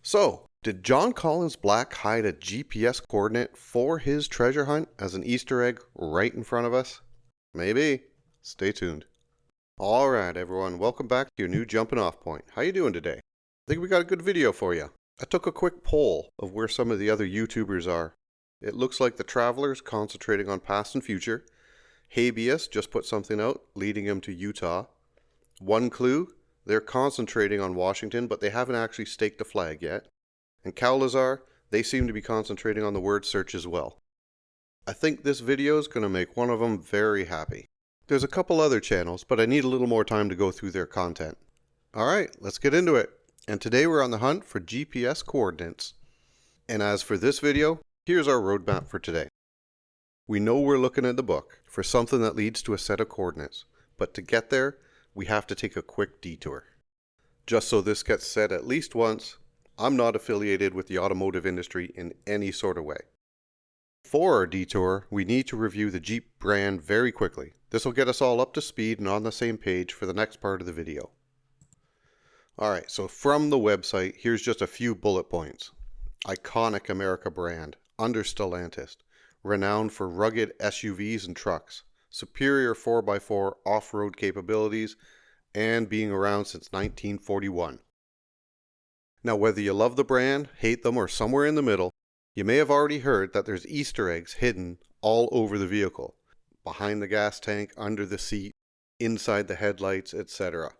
So, did John Collins Black hide a GPS coordinate for his treasure hunt as an Easter egg right in front of us? Maybe. Stay tuned. Alright everyone, welcome back to your new jumping off point. How you doing today? I think we got a good video for you. I took a quick poll of where some of the other YouTubers are. It looks like the Traveler's concentrating on past and future. Habeas just put something out, leading him to Utah. One Clue, they're concentrating on Washington, but they haven't actually staked a flag yet. And Cowlazar, they seem to be concentrating on the word search as well. I think this video is going to make one of them very happy. There's a couple other channels, but I need a little more time to go through their content. Alright, let's get into it. And today we're on the hunt for GPS coordinates. And as for this video, here's our roadmap for today. We know we're looking at the book for something that leads to a set of coordinates, but to get there, we have to take a quick detour. Just so this gets said at least once, I'm not affiliated with the automotive industry in any sort of way. For our detour, we need to review the Jeep brand very quickly. This will get us all up to speed and on the same page for the next part of the video. Alright, so from the website, here's just a few bullet points. Iconic America brand, under Stellantis, renowned for rugged SUVs and trucks, superior 4x4 off-road capabilities, and being around since 1941. Now whether you love the brand, hate them, or somewhere in the middle, you may have already heard that there's Easter eggs hidden all over the vehicle. Behind the gas tank, under the seat, inside the headlights, etc.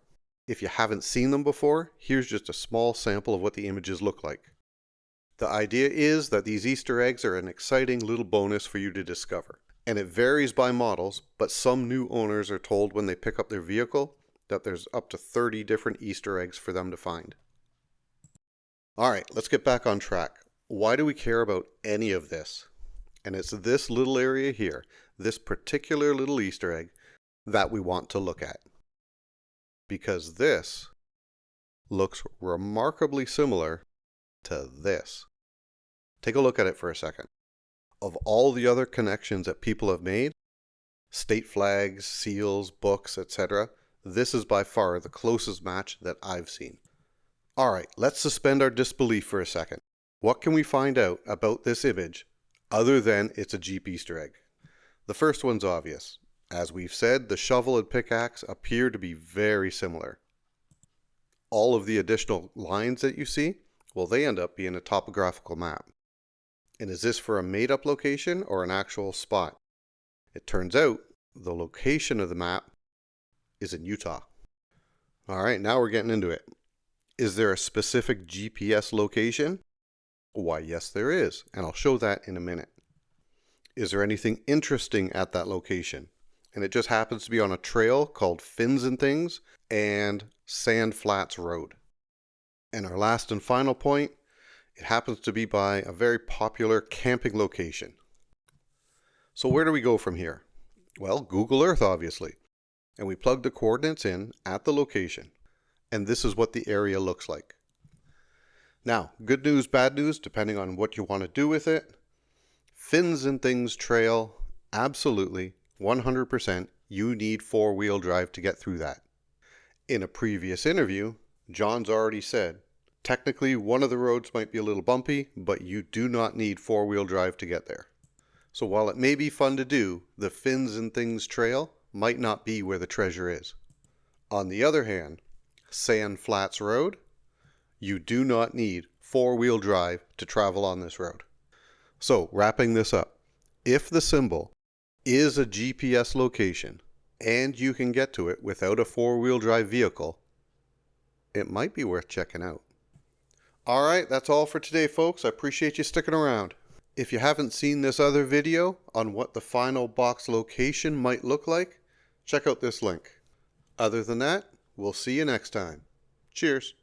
If you haven't seen them before, here's just a small sample of what the images look like. The idea is that these Easter eggs are an exciting little bonus for you to discover. And it varies by models, but some new owners are told when they pick up their vehicle that there's up to 30 different Easter eggs for them to find. Alright, let's get back on track. Why do we care about any of this? And it's this little area here, this particular little Easter egg, that we want to look at. Because this looks remarkably similar to this. Take a look at it for a second. Of all the other connections that people have made, state flags, seals, books, etc., this is by far the closest match that I've seen. Alright, let's suspend our disbelief for a second. What can we find out about this image other than it's a Jeep Easter egg? The first one's obvious. As we've said, the shovel and pickaxe appear to be very similar. All of the additional lines that you see, well, they end up being a topographical map. And is this for a made-up location or an actual spot? It turns out the location of the map is in Utah. Alright, now we're getting into it. Is there a specific GPS location? Why, yes there is, and I'll show that in a minute. Is there anything interesting at that location? And it just happens to be on a trail called Fins and Things and Sand Flats Road. And our last and final point, it happens to be by a very popular camping location. So where do we go from here? Well, Google Earth obviously. And we plug the coordinates in at the location. And this is what the area looks like. Now, good news, bad news, depending on what you want to do with it. Fins and Things Trail, absolutely, 100%, you need four-wheel drive to get through that. In a previous interview, John's already said, technically, one of the roads might be a little bumpy, but you do not need four-wheel drive to get there. So while it may be fun to do, the Fins and Things Trail might not be where the treasure is. On the other hand, Sand Flats Road, you do not need four-wheel drive to travel on this road. So wrapping this up, if the symbol is a GPS location and you can get to it without a four-wheel drive vehicle, it might be worth checking out. Alright, that's all for today folks. I appreciate you sticking around. If you haven't seen this other video on what the final box location might look like, check out this link. Other than that, we'll see you next time. Cheers.